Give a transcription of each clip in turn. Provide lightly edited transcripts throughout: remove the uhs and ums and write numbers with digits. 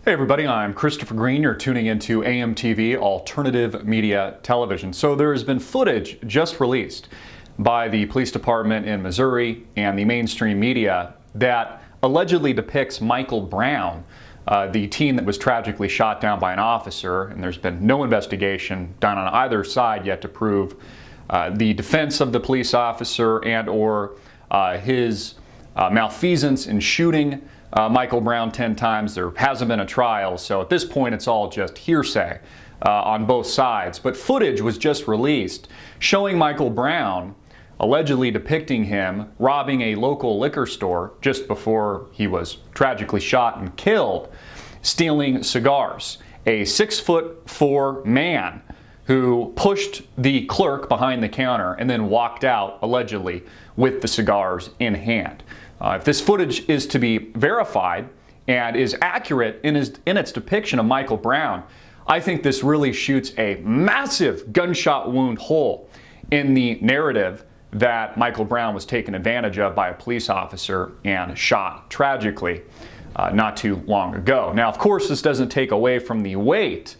Hey everybody, I'm Christopher Green. You're tuning into AMTV, Alternative Media Television. So there has been footage just released by the police department in Missouri and the mainstream media that allegedly depicts Michael Brown, the teen that was tragically shot down by an officer, and there's been no investigation done on either side yet to prove the defense of the police officer and or his malfeasance in shooting Michael Brown 10 times. There hasn't been a trial, so at this point it's all just hearsay on both sides. But footage was just released showing Michael Brown allegedly depicting him robbing a local liquor store just before he was tragically shot and killed, stealing cigars. A 6'4" man who pushed the clerk behind the counter and then walked out allegedly with the cigars in hand. If this footage is to be verified and is accurate in its depiction of Michael Brown, I think this really shoots a massive gunshot wound hole in the narrative that Michael Brown was taken advantage of by a police officer and shot tragically not too long ago. Now, of course, this doesn't take away from the weight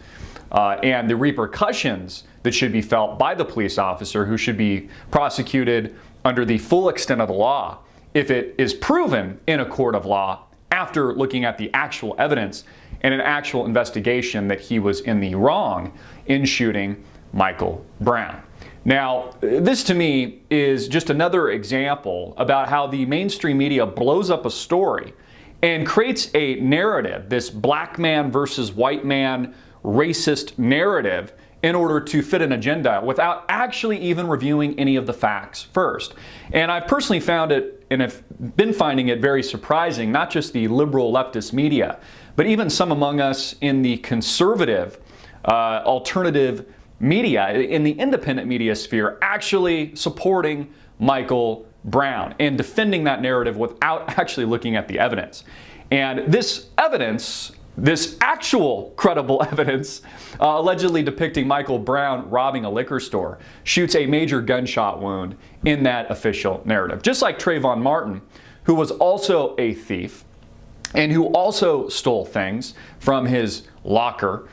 and the repercussions that should be felt by the police officer, who should be prosecuted under the full extent of the law if it is proven in a court of law after looking at the actual evidence and an actual investigation that he was in the wrong in shooting Michael Brown. Now, this to me is just another example about how the mainstream media blows up a story and creates a narrative, this black man versus white man racist narrative, in order to fit an agenda without actually even reviewing any of the facts first. And I've personally found it, and have been finding it, very surprising, not just the liberal leftist media, but even some among us in the conservative alternative media, in the independent media sphere, actually supporting Michael Brown and defending that narrative without actually looking at the evidence. And this evidence, this actual credible evidence, allegedly depicting Michael Brown robbing a liquor store, shoots a major gunshot wound in that official narrative. Just like Trayvon Martin, who was also a thief and who also stole things from his locker,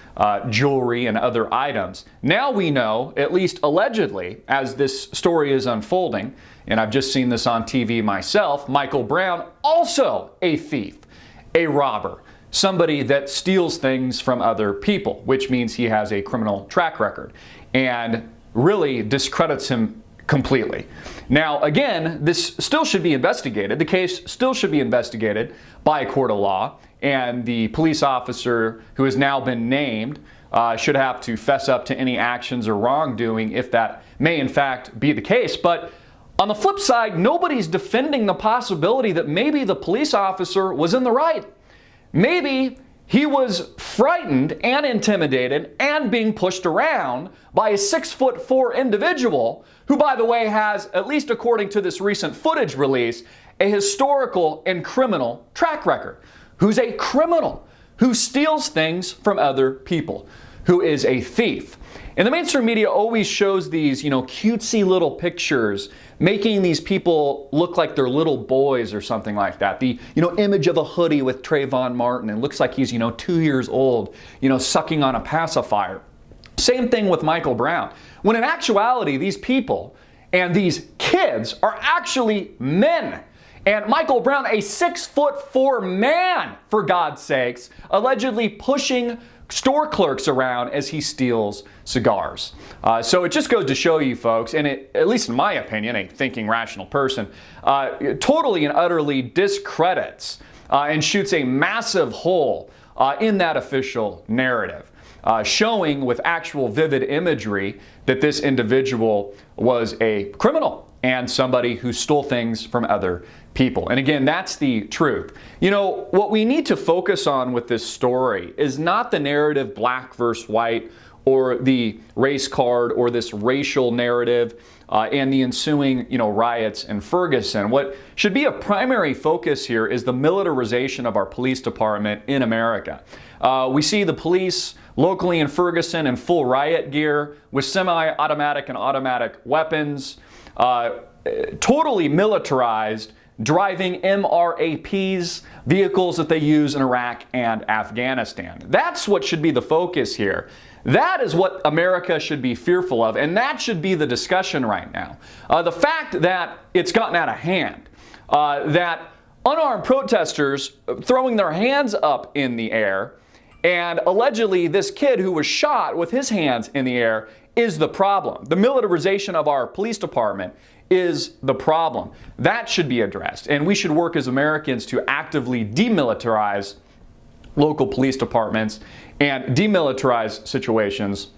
jewelry and other items. Now we know, at least allegedly, as this story is unfolding, and I've just seen this on TV myself, Michael Brown, also a thief, a robber, somebody that steals things from other people, which means he has a criminal track record and really discredits him completely. Now, again, this still should be investigated. The case still should be investigated by a court of law, and the police officer who has now been named should have to fess up to any actions or wrongdoing if that may in fact be the case. But on the flip side, nobody's defending the possibility that maybe the police officer was in the right. Maybe he was frightened and intimidated and being pushed around by a 6'4" individual who, by the way, has, at least according to this recent footage release, a historical and criminal track record, who's a criminal, who steals things from other people, who is a thief. And the mainstream media always shows these, cutesy little pictures, making these people look like they're little boys or something like that. The, image of a hoodie with Trayvon Martin, and looks like he's, 2 years old, sucking on a pacifier. Same thing with Michael Brown. When in actuality, these people and these kids are actually men. And Michael Brown, a 6'4" man, for God's sakes, allegedly pushing store clerks around as he steals cigars. So it just goes to show you folks, and it, at least in my opinion, a thinking rational person, totally and utterly discredits and shoots a massive hole in that official narrative, showing with actual vivid imagery that this individual was a criminal and somebody who stole things from other people. And again, that's the truth. What we need to focus on with this story is not the narrative black versus white, or the race card, or this racial narrative and the ensuing riots in Ferguson. What should be a primary focus here is the militarization of our police department in America. We see the police locally in Ferguson in full riot gear with semi-automatic and automatic weapons, totally militarized driving MRAPs, vehicles that they use in Iraq and Afghanistan. That's what should be the focus here. That is what America should be fearful of, and that should be the discussion right now. The fact that it's gotten out of hand, that unarmed protesters throwing their hands up in the air, and allegedly this kid who was shot with his hands in the air is the problem. The militarization of our police department is the problem. That should be addressed, and we should work as Americans to actively demilitarize local police departments and demilitarize situations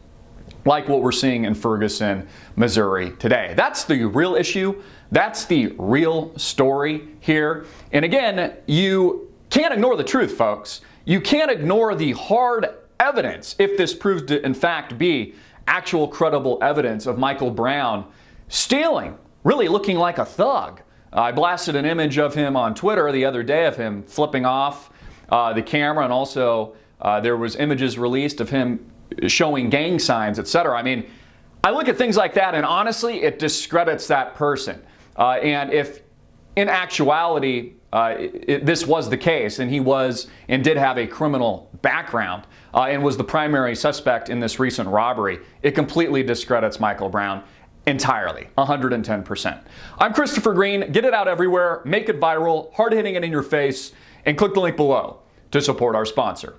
like what we're seeing in Ferguson, Missouri today. That's the real issue. That's the real story here. And again, you can't ignore the truth, folks. You can't ignore the hard evidence, if this proves to in fact be actual credible evidence of Michael Brown stealing, really looking like a thug. I blasted an image of him on Twitter the other day of him flipping off the camera, and also there was images released of him showing gang signs, etc. I mean, I look at things like that and honestly it discredits that person. And if in actuality this was the case and he was and did have a criminal background and was the primary suspect in this recent robbery, it completely discredits Michael Brown entirely, 110%. I'm Christopher Green. Get it out everywhere, make it viral, hard hitting it in your face, and click the link below to support our sponsor.